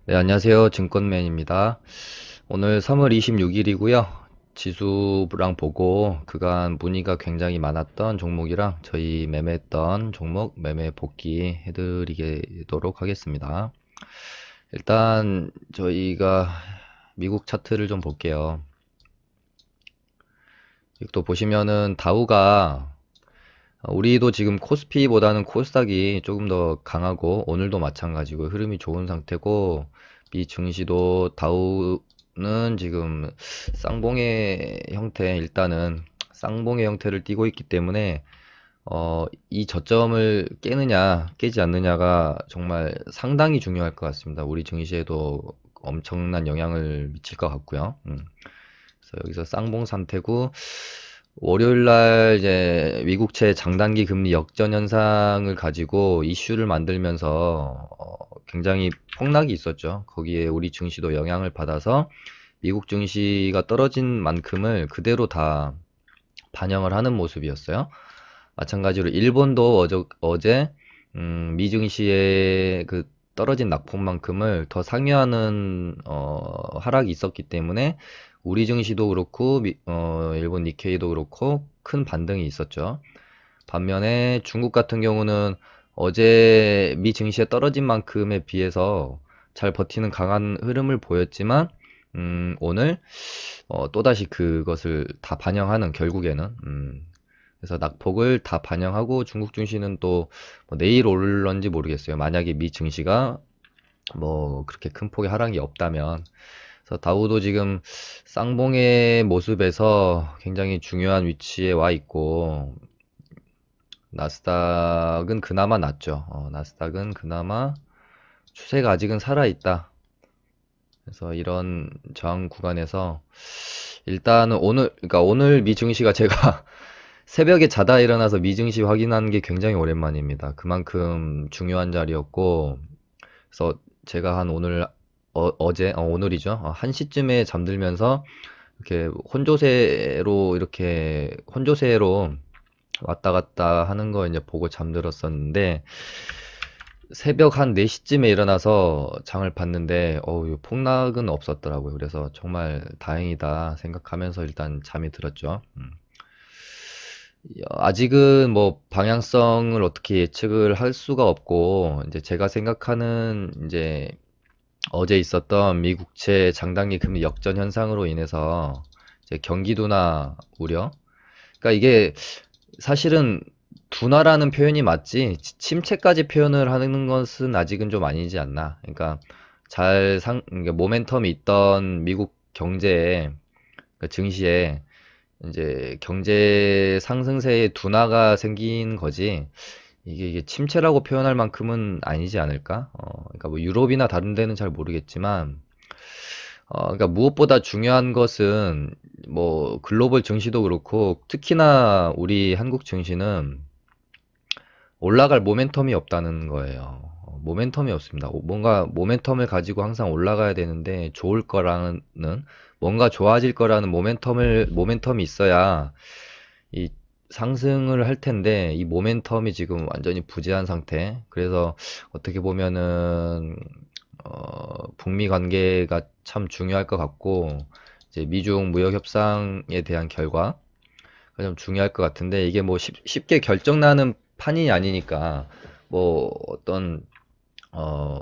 네, 안녕하세요. 증권맨입니다. 오늘 3월 26일이고요. 지수랑 보고 그간 문의가 굉장히 많았던 종목이랑 저희 매매했던 종목 매매 복귀 해드리도록 하겠습니다. 일단 저희가 미국 차트를 좀 볼게요. 또 보시면은 다우가 우리도 지금 코스피보다는 코스닥이 조금 더 강하고 오늘도 마찬가지고 흐름이 좋은 상태고 미 증시도 다우는 지금 쌍봉의 형태 일단은 쌍봉의 형태를 띠고 있기 때문에 이 저점을 깨느냐 깨지 않느냐가 정말 상당히 중요할 것 같습니다. 우리 증시에도 엄청난 영향을 미칠 것 같고요. 그래서 여기서 쌍봉 상태고 월요일 날 이제 미국채 장단기 금리 역전 현상을 가지고 이슈를 만들면서 굉장히 폭락이 있었죠. 거기에 우리 증시도 영향을 받아서 미국 증시가 떨어진 만큼을 그대로 다 반영을 하는 모습이었어요. 마찬가지로 일본도 어제 미 증시의 그 떨어진 낙폭만큼을 더 상회하는 하락이 있었기 때문에 우리 증시도 그렇고 일본 니케이도 그렇고 큰 반등이 있었죠. 반면에 중국 같은 경우는 어제 미 증시에 떨어진 만큼에 비해서 잘 버티는 강한 흐름을 보였지만 오늘 또다시 그것을 다 반영하는 결국에는 그래서 낙폭을 다 반영하고 중국 증시는 또뭐 내일 오를런지 모르겠어요. 만약에 미 증시가 뭐 그렇게 큰 폭의 하락이 없다면 그래서 다우도 지금 쌍봉의 모습에서 굉장히 중요한 위치에 와 있고 나스닥은 그나마 낫죠. 나스닥은 그나마 추세가 아직은 살아있다. 그래서 이런 저항 구간에서 일단은 그러니까 오늘 미 증시가 제가 새벽에 자다 일어나서 미 증시 확인한 게 굉장히 오랜만입니다. 그만큼 중요한 자리였고, 그래서 제가 한 오늘이죠. 1시쯤에 잠들면서 이렇게 혼조세로 왔다 갔다 하는 거 이제 보고 잠들었었는데, 새벽 한 4시쯤에 일어나서 장을 봤는데, 폭락은 없었더라고요. 그래서 정말 다행이다 생각하면서 일단 잠이 들었죠. 아직은 뭐 방향성을 어떻게 예측을 할 수가 없고, 이제 제가 생각하는 이제 어제 있었던 미국채 장단기 금리 역전 현상으로 인해서 이제 경기도나 우려. 그러니까 이게 사실은 둔화라는 표현이 맞지 침체까지 표현을 하는 것은 아직은 좀 아니지 않나. 그러니까 그러니까 모멘텀이 있던 미국 경제에 그러니까 증시에 이제 경제 상승세에 둔화가 생긴 거지. 이게 침체라고 표현할 만큼은 아니지 않을까? 그러니까 뭐 유럽이나 다른 데는 잘 모르겠지만, 그러니까 무엇보다 중요한 것은 뭐 글로벌 증시도 그렇고 특히나 우리 한국 증시는 올라갈 모멘텀이 없다는 거예요. 모멘텀이 없습니다. 뭔가 모멘텀을 가지고 항상 올라가야 되는데 좋을 거라는 뭔가 좋아질 거라는 모멘텀이 있어야 이 상승을 할 텐데 이 모멘텀이 지금 완전히 부재한 상태. 그래서 어떻게 보면은 북미 관계가 참 중요할 것 같고 이제 미중 무역 협상에 대한 결과가 좀 중요할 것 같은데 이게 뭐 쉽게 결정나는 판이 아니니까 뭐 어떤 어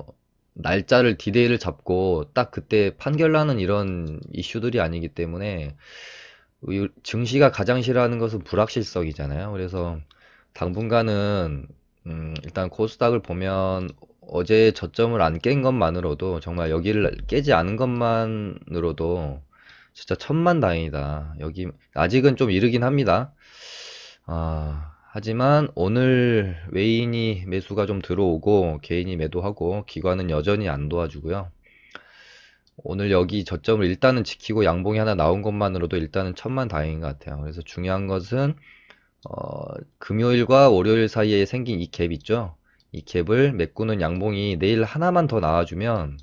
날짜를 디데이를 잡고 딱 그때 판결나는 이런 이슈들이 아니기 때문에 증시가 가장 싫어하는 것은 불확실성이잖아요. 그래서 당분간은 일단 코스닥을 보면 어제 저점을 안 깬 것만으로도 정말 여기를 깨지 않은 것만으로도 진짜 천만다행이다. 여기 아직은 좀 이르긴 합니다. 하지만 오늘 외인이 매수가 좀 들어오고 개인이 매도하고 기관은 여전히 안 도와주고요. 오늘 여기 저점을 일단은 지키고 양봉이 하나 나온 것만으로도 일단은 천만다행인 것 같아요. 그래서 중요한 것은 금요일과 월요일 사이에 생긴 이 갭 있죠? 이 갭을 메꾸는 양봉이 내일 하나만 더 나와주면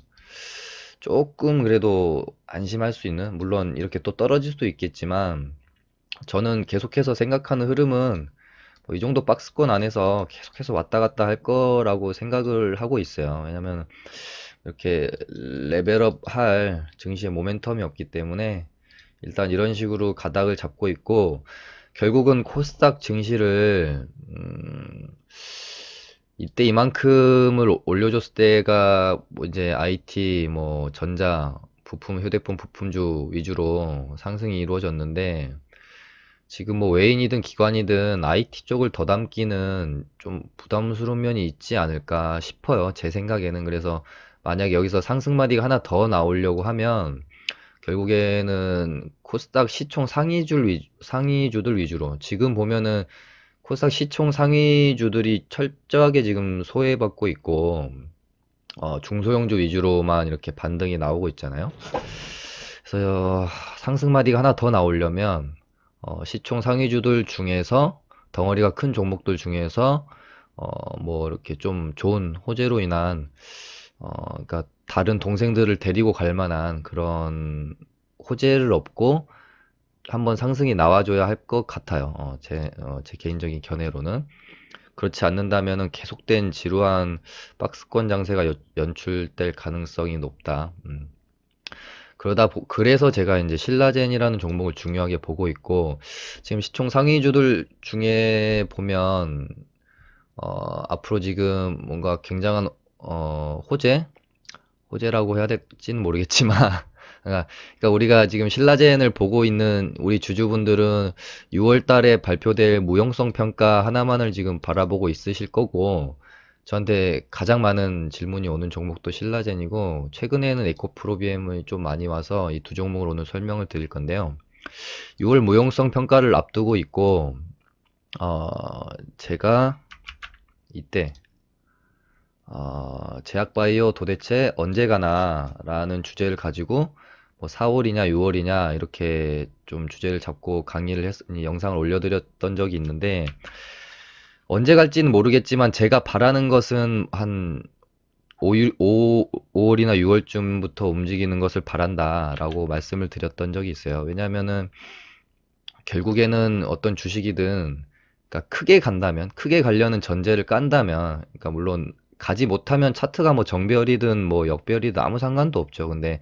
조금 그래도 안심할 수 있는, 물론 이렇게 또 떨어질 수도 있겠지만 저는 계속해서 생각하는 흐름은 뭐이 정도 박스권 안에서 계속해서 왔다 갔다 할 거라고 생각을 하고 있어요. 왜냐면 이렇게 레벨업 할 증시의 모멘텀이 없기 때문에 일단 이런 식으로 가닥을 잡고 있고, 결국은 코스닥 증시를 이때 이만큼을 올려줬을 때가 뭐 이제 IT 뭐 전자 부품 휴대폰 부품주 위주로 상승이 이루어졌는데, 지금 뭐 외인이든 기관이든 IT 쪽을 더 담기는 좀 부담스러운 면이 있지 않을까 싶어요. 제 생각에는. 그래서 만약에 여기서 상승마디가 하나 더 나오려고 하면 결국에는 코스닥 시총 상위주들 위주로, 지금 보면은 코스닥 시총 상위주들이 철저하게 지금 소외받고 있고, 중소형주 위주로만 이렇게 반등이 나오고 있잖아요. 그래서 상승마디가 하나 더 나오려면 시총 상위주들 중에서, 덩어리가 큰 종목들 중에서 뭐 이렇게 좀 좋은 호재로 인한, 그러니까 다른 동생들을 데리고 갈 만한 그런 호재를 얻고 한번 상승이 나와줘야 할 것 같아요. 제 개인적인 견해로는. 그렇지 않는다면은 계속된 지루한 박스권 장세가 연출될 가능성이 높다. 그래서 제가 이제 신라젠이라는 종목을 중요하게 보고 있고, 지금 시총 상위주들 중에 보면, 앞으로 지금 뭔가 굉장한, 호재라고 해야 될지는 모르겠지만, 그러니까 우리가 지금 신라젠을 보고 있는 우리 주주분들은 6월 달에 발표될 무용성 평가 하나만을 지금 바라보고 있으실 거고, 저한테 가장 많은 질문이 오는 종목도 신라젠이고, 최근에는 에코프로비엠이 좀 많이 와서 이 두 종목을 오늘 설명을 드릴 건데요. 6월 무용성 평가를 앞두고 있고, 제가 이때 제약바이오 도대체 언제 가나 라는 주제를 가지고 뭐 4월이냐 6월이냐 이렇게 좀 주제를 잡고 영상을 올려드렸던 적이 있는데, 언제 갈지는 모르겠지만 제가 바라는 것은 한 5월이나 6월쯤부터 움직이는 것을 바란다라고 말씀을 드렸던 적이 있어요. 왜냐면은 결국에는 어떤 주식이든, 그러니까 크게 가려는 전제를 깐다면, 그러니까 물론 가지 못하면 차트가 뭐 정별이든 뭐 역별이든 아무 상관도 없죠. 근데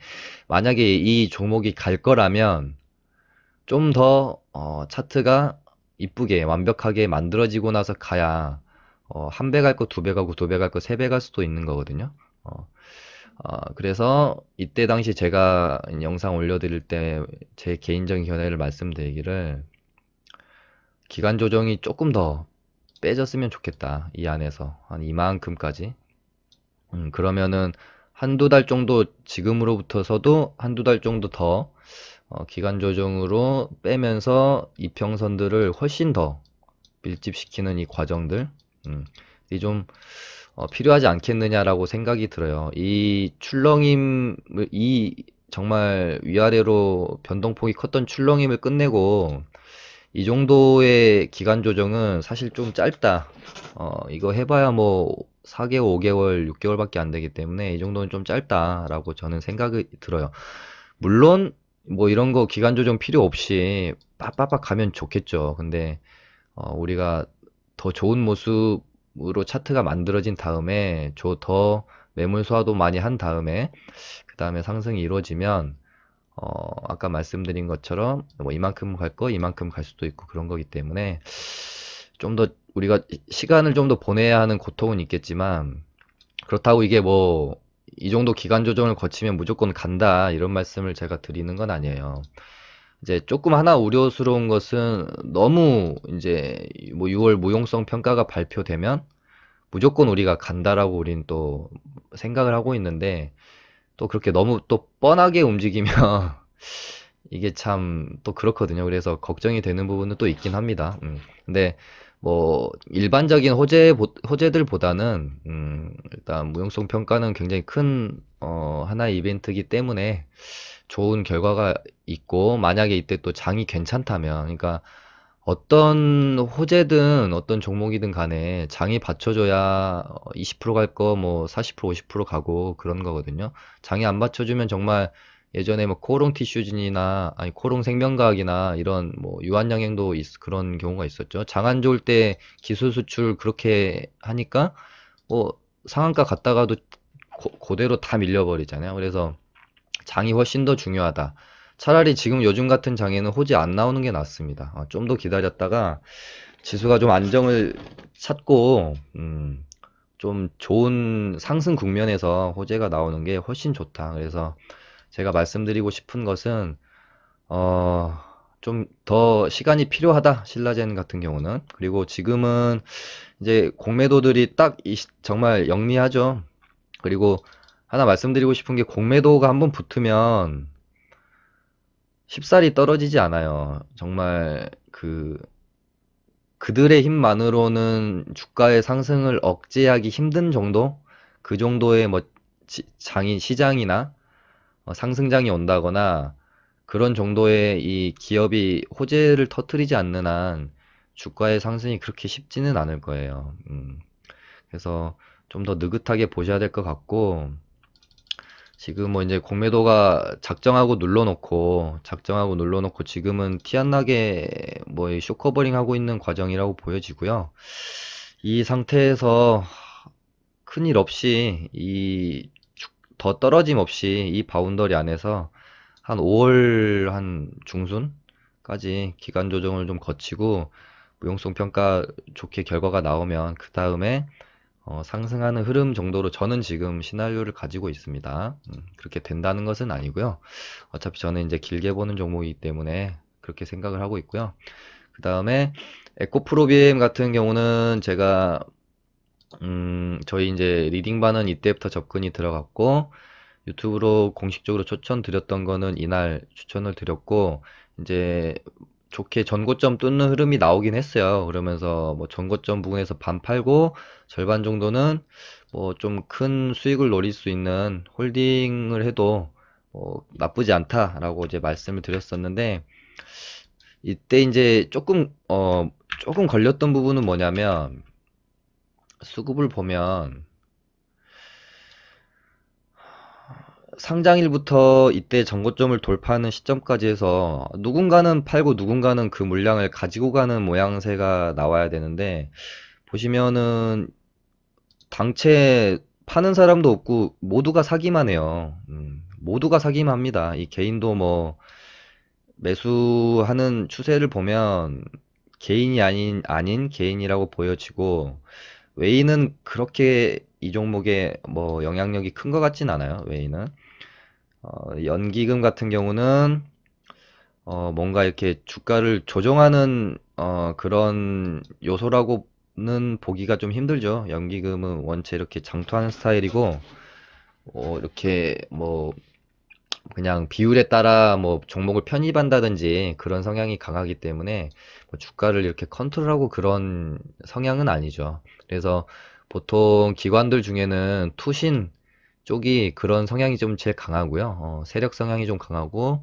만약에 이 종목이 갈 거라면 좀 더 차트가 이쁘게 완벽하게 만들어지고 나서 가야, 한 배 갈 거, 두 배 가고, 두 배 갈 거, 세 배 갈 수도 있는 거거든요. 그래서 이때 당시 제가 영상 올려드릴 때 제 개인적인 견해를 말씀드리기를, 기간 조정이 조금 더 빼졌으면 좋겠다. 이 안에서 한 이만큼까지. 그러면은 한두 달 정도, 지금으로부터서도 한두 달 정도 더 기간 조정으로 빼면서 이평선들을 훨씬 더 밀집시키는 이 과정들, 이 좀 필요하지 않겠느냐라고 생각이 들어요. 정말 위아래로 변동폭이 컸던 출렁임을 끝내고 이 정도의 기간 조정은 사실 좀 짧다. 이거 해봐야 뭐 4개월, 5개월, 6개월밖에 안 되기 때문에 이 정도는 좀 짧다라고 저는 생각이 들어요. 물론 뭐 이런 거 기간 조정 필요 없이 빡빡빡 가면 좋겠죠. 근데 우리가 더 좋은 모습으로 차트가 만들어진 다음에 더 매물 소화도 많이 한 다음에 그 다음에 상승이 이루어지면, 아까 말씀드린 것처럼 뭐 이만큼 갈 거, 이만큼 갈 수도 있고 그런 거기 때문에 좀 더 우리가 시간을 좀 더 보내야 하는 고통은 있겠지만, 그렇다고 이게 뭐 이 정도 기간 조정을 거치면 무조건 간다 이런 말씀을 제가 드리는 건 아니에요. 이제 조금 하나 우려스러운 것은, 너무 이제 뭐 6월 무용성 평가가 발표되면 무조건 우리가 간다라고 우린 또 생각을 하고 있는데, 또 그렇게 너무 또 뻔하게 움직이면 이게 참 또 그렇거든요. 그래서 걱정이 되는 부분은 또 있긴 합니다. 근데 뭐 일반적인 호재들보다는 일단 무용성 평가는 굉장히 큰 하나의 이벤트이기 때문에 좋은 결과가 있고, 만약에 이때 또 장이 괜찮다면, 그러니까 어떤 호재든 어떤 종목이든 간에 장이 받쳐줘야 20%갈 거 뭐 40%, 50% 가고 그런 거거든요. 장이 안 받쳐주면 정말 예전에 뭐 코오롱 티슈진이나 아니 코오롱 생명과학이나 이런 뭐 유한양행도 그런 경우가 있었죠. 장 안 좋을 때 기술 수출 그렇게 하니까 뭐 상한가 갔다가도 그대로 다 밀려버리잖아요. 그래서 장이 훨씬 더 중요하다. 차라리 지금 요즘 같은 장에는 호재 안 나오는 게 낫습니다. 좀 더 기다렸다가 지수가 좀 안정을 찾고 좀 좋은 상승 국면에서 호재가 나오는 게 훨씬 좋다. 그래서 제가 말씀드리고 싶은 것은 어, 좀 더 시간이 필요하다. 신라젠 같은 경우는. 그리고 지금은 이제 공매도들이 딱 정말 영리하죠. 그리고 하나 말씀드리고 싶은 게 공매도가 한번 붙으면 쉽사리 떨어지지 않아요. 정말 그들의 힘만으로는 주가의 상승을 억제하기 힘든 정도? 그 정도의 뭐 시장이나 상승장이 온다거나 그런 정도의 이 기업이 호재를 터뜨리지 않는 한 주가의 상승이 그렇게 쉽지는 않을 거예요. 그래서 좀 더 느긋하게 보셔야 될 것 같고, 지금 뭐 이제 공매도가 작정하고 눌러놓고 지금은 티 안 나게 뭐 쇼커버링 하고 있는 과정이라고 보여지고요. 이 상태에서 큰일 없이 더 떨어짐 없이 이 바운더리 안에서 한 5월 한 중순까지 기간 조정을 좀 거치고 무용성 평가 좋게 결과가 나오면 그 다음에 상승하는 흐름 정도로 저는 지금 시나리오를 가지고 있습니다. 그렇게 된다는 것은 아니고요. 어차피 저는 이제 길게 보는 종목이기 때문에 그렇게 생각을 하고 있고요. 그 다음에 에코프로비엠 같은 경우는 제가 저희 이제 리딩반은 이때부터 접근이 들어갔고 유튜브로 공식적으로 추천드렸던 거는 이날 추천을 드렸고 이제 좋게 전고점 뚫는 흐름이 나오긴 했어요. 그러면서 뭐 전고점 부근에서 반 팔고 절반 정도는 뭐 좀 큰 수익을 노릴 수 있는 홀딩을 해도 뭐 나쁘지 않다라고 이제 말씀을 드렸었는데 이때 이제 조금 걸렸던 부분은 뭐냐면 수급을 보면 상장일부터 이때 전고점을 돌파하는 시점까지 해서 누군가는 팔고 누군가는 그 물량을 가지고 가는 모양새가 나와야 되는데 보시면은 당채 파는 사람도 없고 모두가 사기만 해요. 모두가 사기만 합니다. 이 개인도 뭐 매수하는 추세를 보면 개인이 아닌 개인이라고 보여지고 웨이는 그렇게 이 종목에 뭐 영향력이 큰 것 같진 않아요. 웨이는. 연기금 같은 경우는 뭔가 이렇게 주가를 조정하는 그런 요소라고는 보기가 좀 힘들죠. 연기금은 원체 이렇게 장투하는 스타일이고 이렇게 뭐 그냥 비율에 따라 뭐 종목을 편입한다든지 그런 성향이 강하기 때문에 뭐 주가를 이렇게 컨트롤하고 그런 성향은 아니죠. 그래서 보통 기관들 중에는 투신 쪽이 그런 성향이 좀 제일 강하고요. 세력 성향이 좀 강하고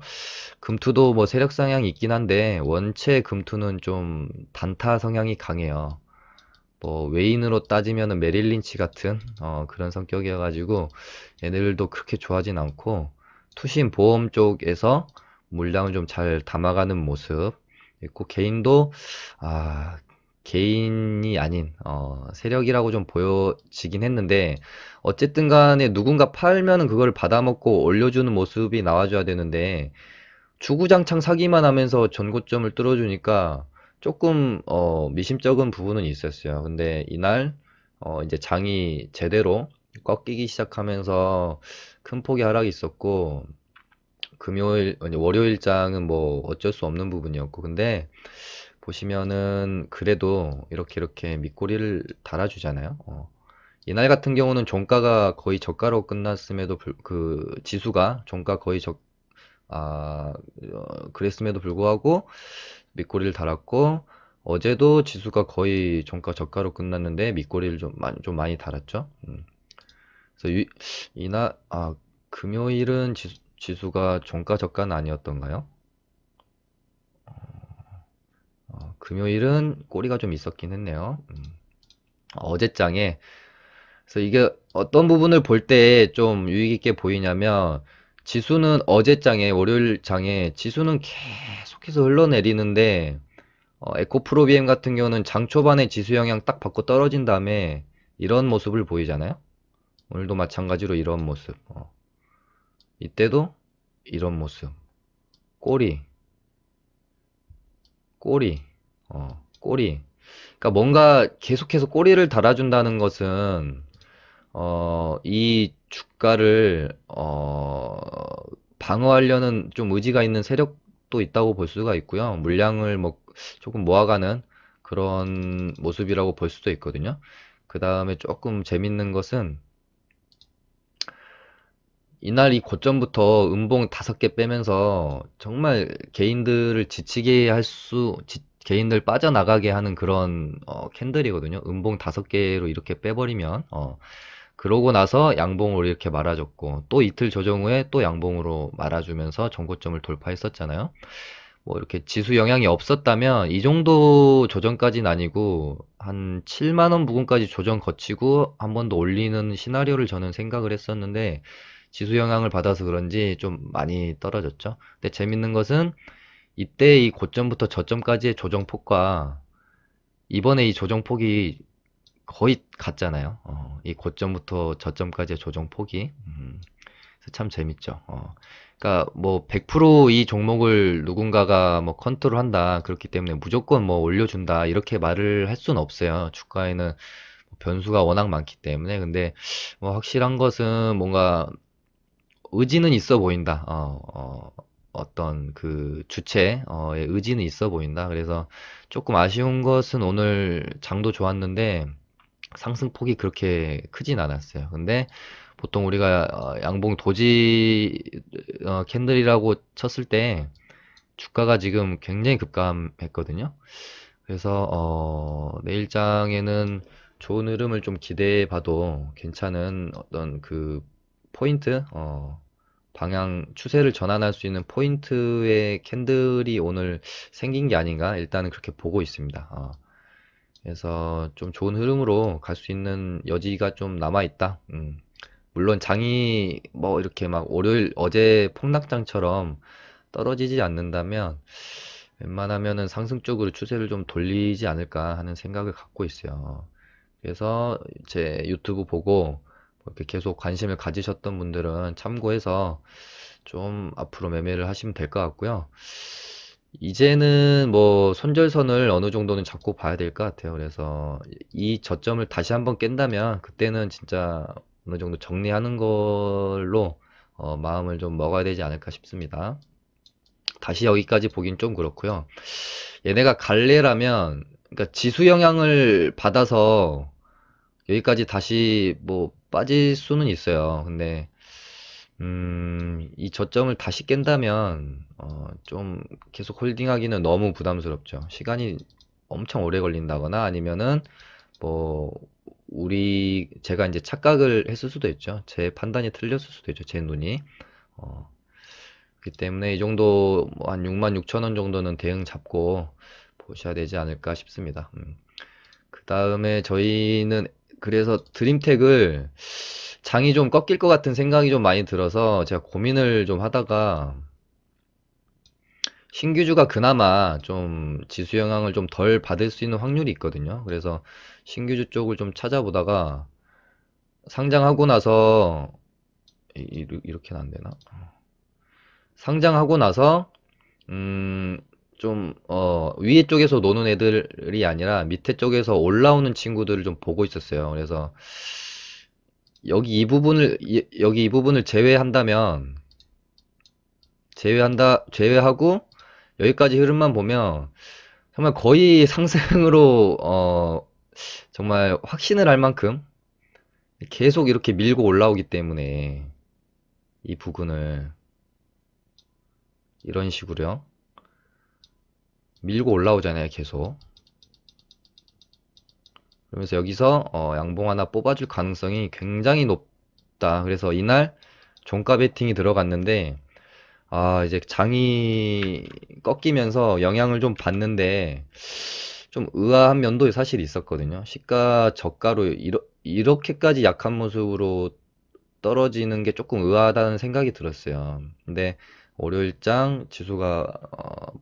금투도 뭐 세력 성향이 있긴 한데 원체 금투는 좀 단타 성향이 강해요. 뭐 외인으로 따지면은 메릴 린치 같은 그런 성격이어가지고 얘네들도 그렇게 좋아하진 않고 투신 보험 쪽에서 물량을 좀 잘 담아가는 모습 있고 개인도 아 개인이 아닌 세력이라고 좀 보여지긴 했는데 어쨌든 간에 누군가 팔면은 그걸 받아먹고 올려주는 모습이 나와줘야 되는데 주구장창 사기만 하면서 전고점을 뚫어주니까 조금 미심쩍은 부분은 있었어요. 근데 이날 이제 장이 제대로 꺾이기 시작하면서 큰 폭의 하락이 있었고 금요일 아니 월요일 장은 뭐 어쩔 수 없는 부분이었고 근데 보시면은 그래도 이렇게 밑꼬리를 달아주잖아요. 이날 같은 경우는 종가가 거의 저가로 끝났음에도 그 지수가 종가 거의 그랬음에도 불구하고 밑꼬리를 달았고 어제도 지수가 거의 종가 저가로 끝났는데 밑꼬리를 좀 많이 달았죠. 그래서 금요일은 지수가 종가 저가는 아니었던가요? 금요일은 꼬리가 좀 있었긴 했네요. 어제장에 그래서 이게 어떤 부분을 볼 때 좀 유의 깊게 보이냐면 지수는 어제장에 월요일 장에 지수는 계속해서 흘러내리는데 에코프로비엠 같은 경우는 장 초반에 지수 영향 딱 받고 떨어진 다음에 이런 모습을 보이잖아요. 오늘도 마찬가지로 이런 모습. 이때도 이런 모습. 꼬리, 꼬리, 꼬리. 그러니까 뭔가 계속해서 꼬리를 달아준다는 것은 이 주가를 방어하려는 좀 의지가 있는 세력도 있다고 볼 수가 있고요. 물량을 뭐 조금 모아가는 그런 모습이라고 볼 수도 있거든요. 그 다음에 조금 재밌는 것은 이날 이 고점부터 음봉 5개 빼면서 정말 개인들을 지치게 개인들 빠져나가게 하는 그런 캔들이거든요. 음봉 5개로 이렇게 빼버리면 그러고 나서 양봉으로 이렇게 말아줬고 또 이틀 조정 후에 또 양봉으로 말아주면서 전고점을 돌파했었잖아요. 뭐 이렇게 지수 영향이 없었다면 이 정도 조정까지는 아니고 한 7만 원 부근까지 조정 거치고 한 번 더 올리는 시나리오를 저는 생각을 했었는데 지수 영향을 받아서 그런지 좀 많이 떨어졌죠. 근데 재밌는 것은 이때 이 고점부터 저점까지의 조정폭과 이번에 이 조정폭이 거의 같잖아요. 이 고점부터 저점까지의 조정폭이. 그래서 참 재밌죠. 그러니까 뭐 100%이 종목을 누군가가 뭐 컨트롤한다. 그렇기 때문에 무조건 뭐 올려준다. 이렇게 말을 할 수는 없어요. 주가에는 변수가 워낙 많기 때문에. 근데 뭐 확실한 것은 뭔가 의지는 있어 보인다. 어떤 그 주체의 의지는 있어 보인다. 그래서 조금 아쉬운 것은 오늘 장도 좋았는데 상승폭이 그렇게 크진 않았어요. 근데 보통 우리가 양봉 도지 캔들이라고 쳤을 때 주가가 지금 굉장히 급감했거든요. 그래서 내일장에는 좋은 흐름을 좀 기대해 봐도 괜찮은 어떤 그 포인트, 방향 추세를 전환할 수 있는 포인트의 캔들이 오늘 생긴 게 아닌가 일단은 그렇게 보고 있습니다. 그래서 좀 좋은 흐름으로 갈 수 있는 여지가 좀 남아 있다. 물론 장이 뭐 이렇게 막 월요일 어제 폭락장처럼 떨어지지 않는다면 웬만하면은 상승 쪽으로 추세를 좀 돌리지 않을까 하는 생각을 갖고 있어요. 그래서 제 유튜브 보고 이렇게 계속 관심을 가지셨던 분들은 참고해서 좀 앞으로 매매를 하시면 될 것 같고요. 이제는 뭐 손절선을 어느 정도는 잡고 봐야 될 것 같아요. 그래서 이 저점을 다시 한번 깬다면 그때는 진짜 어느 정도 정리하는 걸로 마음을 좀 먹어야 되지 않을까 싶습니다. 다시 여기까지 보긴 좀 그렇고요. 얘네가 갈래라면 그러니까 지수 영향을 받아서 여기까지 다시 뭐 빠질 수는 있어요. 근데 이 저점을 다시 깬다면 좀 계속 홀딩하기는 너무 부담스럽죠. 시간이 엄청 오래 걸린다거나 아니면은 뭐 제가 이제 착각을 했을 수도 있죠. 제 판단이 틀렸을 수도 있죠. 제 눈이. 어, 그렇기 때문에 이 정도 뭐한 6만 6천 원 정도는 대응 잡고 보셔야 되지 않을까 싶습니다. 그 다음에 저희는 그래서 드림텍을 장이 좀 꺾일 것 같은 생각이 좀 많이 들어서 제가 고민을 좀 하다가 신규주가 그나마 좀 지수 영향을 좀 덜 받을 수 있는 확률이 있거든요. 그래서 신규주 쪽을 좀 찾아보다가 상장하고 나서 이렇게는 안 되나? 상장하고 나서 좀 위에 쪽에서 노는 애들이 아니라 밑에 쪽에서 올라오는 친구들을 좀 보고 있었어요. 그래서 여기 이 부분을 제외하고 여기까지 흐름만 보면 정말 거의 상승으로 정말 확신을 할 만큼 계속 이렇게 밀고 올라오기 때문에 이 부분을 이런 식으로요. 밀고 올라오잖아요, 계속. 그러면서 여기서 양봉 하나 뽑아줄 가능성이 굉장히 높다. 그래서 이날 종가 베팅이 들어갔는데 이제 장이 꺾이면서 영향을 좀 받는데 좀 의아한 면도 사실 있었거든요. 시가 저가로 이렇게까지 약한 모습으로 떨어지는 게 조금 의아하다는 생각이 들었어요. 근데 월요일장 지수가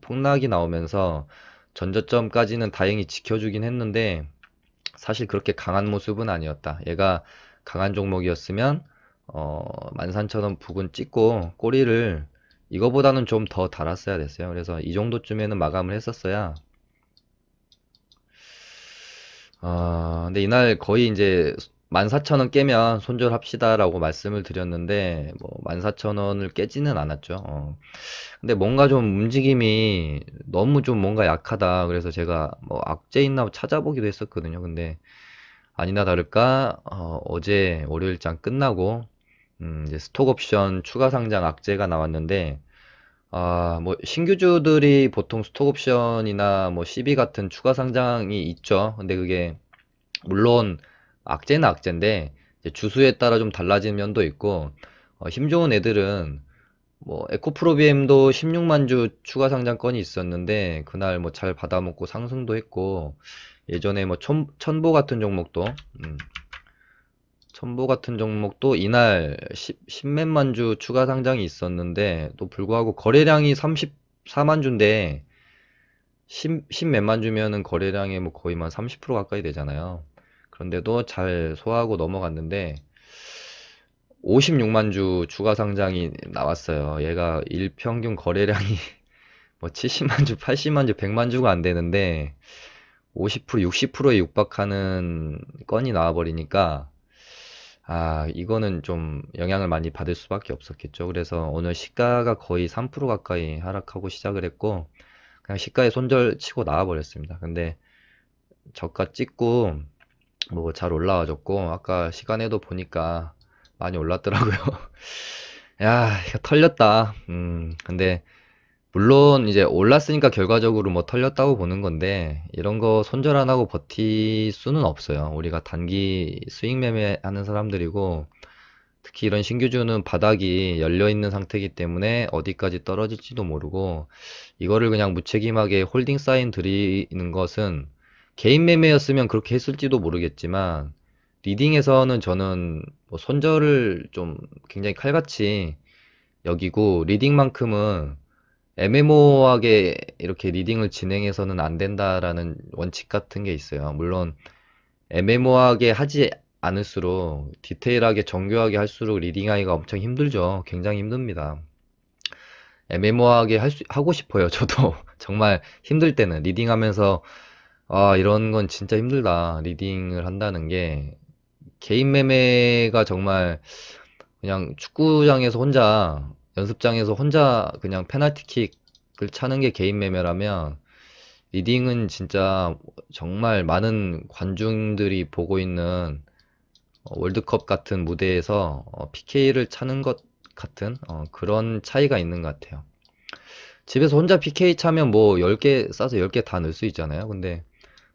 폭락이 나오면서 전저점까지는 다행히 지켜주긴 했는데 사실 그렇게 강한 모습은 아니었다. 얘가 강한 종목이었으면 13,000원 부근 찍고 꼬리를 이거보다는 좀 더 달았어야 됐어요. 그래서 이 정도쯤에는 마감을 했었어야. 근데 이날 거의 이제 14,000원 깨면 손절합시다라고 말씀을 드렸는데 뭐 14,000원을 깨지는 않았죠. 근데 뭔가 좀 움직임이 너무 좀 뭔가 약하다. 그래서 제가 뭐 악재 있나 찾아보기도 했었거든요. 근데 아니나 다를까 어제 월요일장 끝나고 이제 스톡옵션 추가 상장 악재가 나왔는데 뭐 신규주들이 보통 스톡옵션이나 뭐 CB 같은 추가 상장이 있죠. 근데 그게 물론 악재는 악재인데 이제 주수에 따라 좀 달라진 면도 있고 힘 좋은 애들은 뭐 에코프로비엠도 16만 주 추가 상장권이 있었는데 그날 뭐 잘 받아먹고 상승도 했고 예전에 뭐 천보 같은 종목도 천보 같은 종목도 이날 10몇만 주 추가 상장이 있었는데 또 불구하고 거래량이 34만 주인데 10 몇만 주면은 거래량이 뭐 거의 만 30% 가까이 되잖아요. 그런데도 잘 소화하고 넘어갔는데 56만 주 추가 상장이 나왔어요. 얘가 일평균 거래량이 뭐 70만 주, 80만 주, 100만 주가 안 되는데 50%, 60%에 육박하는 건이 나와버리니까 이거는 좀 영향을 많이 받을 수밖에 없었겠죠. 그래서 오늘 시가가 거의 3% 가까이 하락하고 시작을 했고 그냥 시가에 손절 치고 나와버렸습니다. 근데 저가 찍고 뭐 잘 올라와줬고 아까 시간에도 보니까 많이 올랐더라고요. 야, 이거 털렸다. 근데 물론 이제 올랐으니까 결과적으로 뭐 털렸다고 보는 건데 이런 거 손절 안 하고 버틸 수는 없어요. 우리가 단기 수익 매매하는 사람들이고 특히 이런 신규주는 바닥이 열려 있는 상태이기 때문에 어디까지 떨어질지도 모르고 이거를 그냥 무책임하게 홀딩 사인 드리는 것은 개인 매매였으면 그렇게 했을지도 모르겠지만 리딩에서는 저는 뭐 손절을 좀 굉장히 칼같이 여기고 리딩만큼은 애매모호하게 이렇게 리딩을 진행해서는 안 된다라는 원칙 같은 게 있어요. 물론 애매모호하게 하지 않을수록 디테일하게 정교하게 할수록 리딩하기가 엄청 힘들죠. 굉장히 힘듭니다. 애매모호하게 하고 싶어요. 저도 정말 힘들 때는 리딩하면서 이런 건 진짜 힘들다. 리딩을 한다는 게 개인 매매가 정말 그냥 축구장에서 혼자 연습장에서 혼자 그냥 페널티킥을 차는 게 개인 매매라면 리딩은 진짜 정말 많은 관중들이 보고 있는 월드컵 같은 무대에서 PK를 차는 것 같은 그런 차이가 있는 것 같아요. 집에서 혼자 PK 차면 뭐 10개 싸서 10개 다 넣을 수 있잖아요. 근데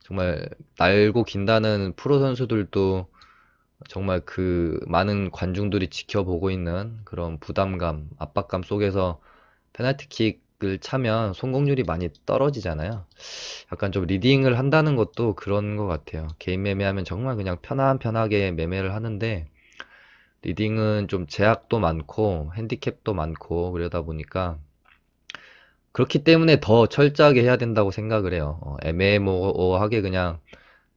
정말 날고 긴다는 프로 선수들도 정말 그 많은 관중들이 지켜보고 있는 그런 부담감, 압박감 속에서 페널티킥을 차면 성공률이 많이 떨어지잖아요. 약간 좀 리딩을 한다는 것도 그런 것 같아요. 개인 매매하면 정말 그냥 편하게 매매를 하는데 리딩은 좀 제약도 많고 핸디캡도 많고 그러다 보니까 그렇기 때문에 더 철저하게 해야 된다고 생각을 해요. 애매모호하게 그냥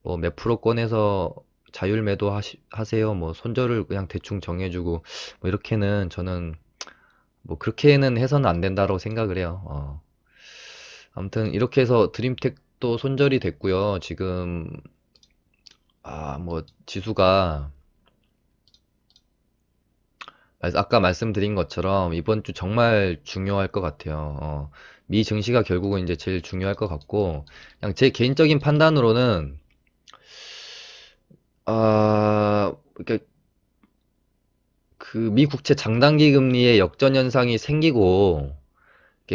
뭐 몇 프로 꺼내서 자율 매도 하세요. 뭐 손절을 그냥 대충 정해주고 뭐 이렇게는 저는 뭐 그렇게는 해서는 안 된다고 생각을 해요. 아무튼 이렇게 해서 드림텍도 손절이 됐고요. 지금 뭐 지수가 아까 말씀드린 것처럼 이번 주 정말 중요할 것 같아요. 미 증시가 결국은 이제 제일 중요할 것 같고 그냥 제 개인적인 판단으로는 그러니까 그 미 국채 장단기 금리의 역전 현상이 생기고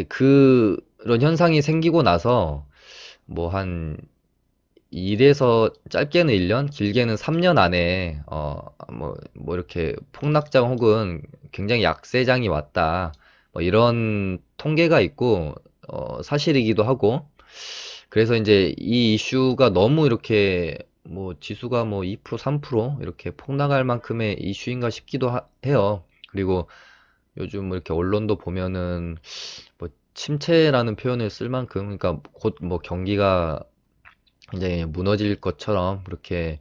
그런 현상이 생기고 나서 뭐 한 1에서 짧게는 1년, 길게는 3년 안에 뭐 이렇게 폭락장 혹은 굉장히 약세장이 왔다. 뭐 이런 통계가 있고 사실이기도 하고 그래서 이제 이 이슈가 너무 이렇게 뭐 지수가 뭐 2%, 3% 이렇게 폭락할 만큼의 이슈인가 싶기도 해요. 그리고 요즘 뭐 이렇게 언론도 보면은 뭐 침체라는 표현을 쓸 만큼 그러니까 곧 뭐 경기가 굉장히 무너질 것처럼 그렇게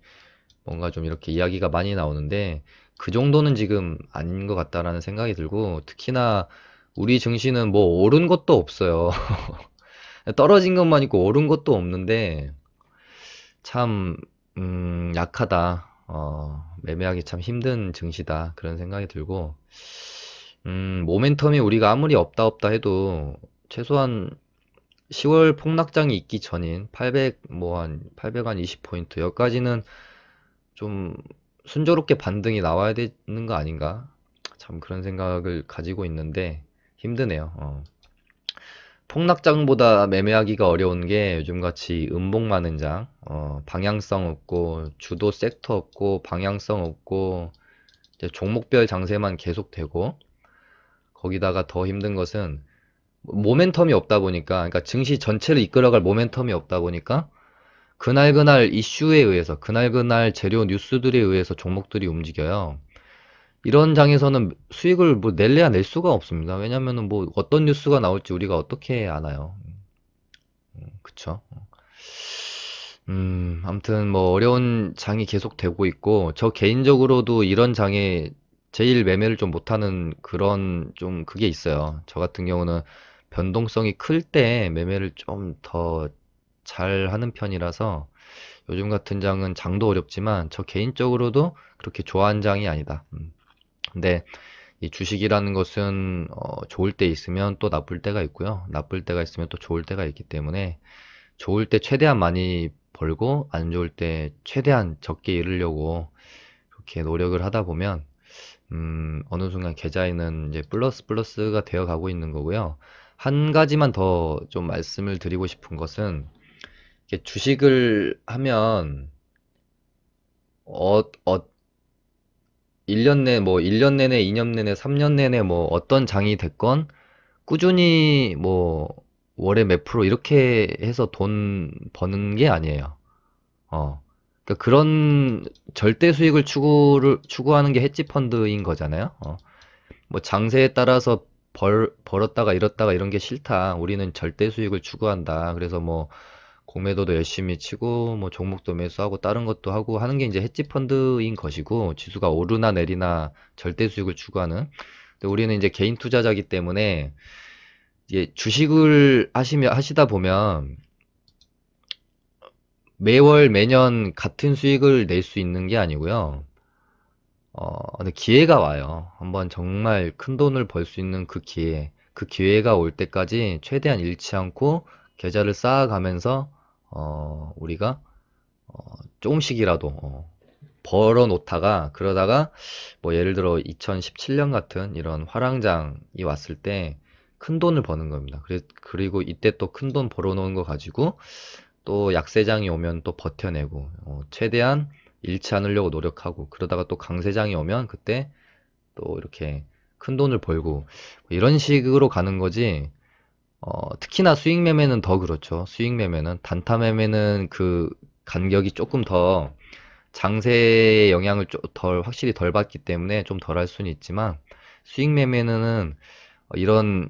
뭔가 좀 이렇게 이야기가 많이 나오는데 그 정도는 지금 아닌 것 같다라는 생각이 들고 특히나 우리 증시는 뭐 오른 것도 없어요. 떨어진 것만 있고 오른 것도 없는데 참 약하다. 매매하기 참 힘든 증시다. 그런 생각이 들고 모멘텀이 우리가 아무리 없다 없다 해도 최소한 10월 폭락장이 있기 전인 800, 뭐 한 800한 20포인트 여기까지는 좀 순조롭게 반등이 나와야 되는 거 아닌가? 참 그런 생각을 가지고 있는데 힘드네요. 폭락장보다 매매하기가 어려운 게 요즘같이 음봉 많은 장, 방향성 없고 주도 섹터 없고 방향성 없고 이제 종목별 장세만 계속되고 거기다가 더 힘든 것은 모멘텀이 없다 보니까 그러니까 증시 전체를 이끌어갈 모멘텀이 없다 보니까 그날그날 이슈에 의해서 그날그날 재료 뉴스들에 의해서 종목들이 움직여요. 이런 장에서는 수익을 뭐 낼래야 낼 수가 없습니다. 왜냐면은 뭐 어떤 뉴스가 나올지 우리가 어떻게 아나요? 그쵸? 아무튼 뭐 어려운 장이 계속 되고 있고 저 개인적으로도 이런 장에 제일 매매를 좀 못하는 그런 좀 그게 있어요. 저 같은 경우는 변동성이 클 때 매매를 좀 더 잘하는 편이라서 요즘 같은 장은 장도 어렵지만 저 개인적으로도 그렇게 좋아하는 장이 아니다. 근데 이 주식이라는 것은 좋을 때 있으면 또 나쁠 때가 있고요. 나쁠 때가 있으면 또 좋을 때가 있기 때문에 좋을 때 최대한 많이 벌고 안 좋을 때 최대한 적게 잃으려고 그렇게 노력을 하다 보면 어느 순간 계좌에는 이제 플러스가 되어 가고 있는 거고요. 한 가지만 더 좀 말씀을 드리고 싶은 것은 이게 주식을 하면 어, 어, 1년 내 뭐 1년 내내, 2년 내내, 3년 내내 뭐 어떤 장이 됐건 꾸준히 뭐 월에 몇 프로 이렇게 해서 돈 버는 게 아니에요. 그러니까 그런 절대 수익을 추구하는 게 헤지 펀드인 거잖아요. 뭐 장세에 따라서 벌었다가 잃었다가 이런 게 싫다. 우리는 절대 수익을 추구한다. 그래서 뭐 공매도도 열심히 치고 뭐 종목도 매수하고 다른 것도 하고 하는 게 이제 헤지 펀드인 것이고 지수가 오르나 내리나 절대 수익을 추구하는. 근데 우리는 이제 개인 투자자기 때문에 이제 주식을 하시다 보면 매월 매년 같은 수익을 낼 수 있는 게 아니고요. 근데 기회가 와요. 한번 정말 큰 돈을 벌 수 있는 그 기회가 올 때까지 최대한 잃지 않고 계좌를 쌓아가면서, 우리가, 조금씩이라도, 벌어 놓다가, 그러다가, 뭐 예를 들어 2017년 같은 이런 화랑장이 왔을 때 큰 돈을 버는 겁니다. 그리고 이때 또 큰 돈 벌어 놓은 거 가지고 또 약세장이 오면 또 버텨내고 최대한 잃지 않으려고 노력하고 그러다가 또 강세장이 오면 그때 또 이렇게 큰 돈을 벌고 뭐 이런 식으로 가는 거지. 특히나 수익 매매는 더 그렇죠. 수익 매매는 단타 매매는 그 간격이 조금 더 장세의 영향을 확실히 덜 받기 때문에 좀 덜 할 수는 있지만 수익 매매는 이런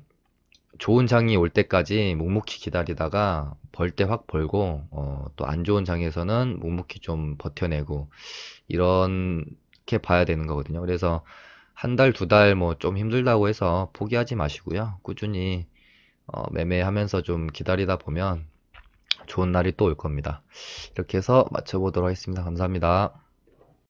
좋은 장이 올 때까지 묵묵히 기다리다가 벌 때 확 벌고 또 안 좋은 장에서는 묵묵히 좀 버텨내고 이렇게 봐야 되는 거거든요. 그래서 한 달, 두 달 뭐 좀 힘들다고 해서 포기하지 마시고요. 꾸준히 매매하면서 좀 기다리다 보면 좋은 날이 또 올 겁니다. 이렇게 해서 마쳐보도록 하겠습니다. 감사합니다.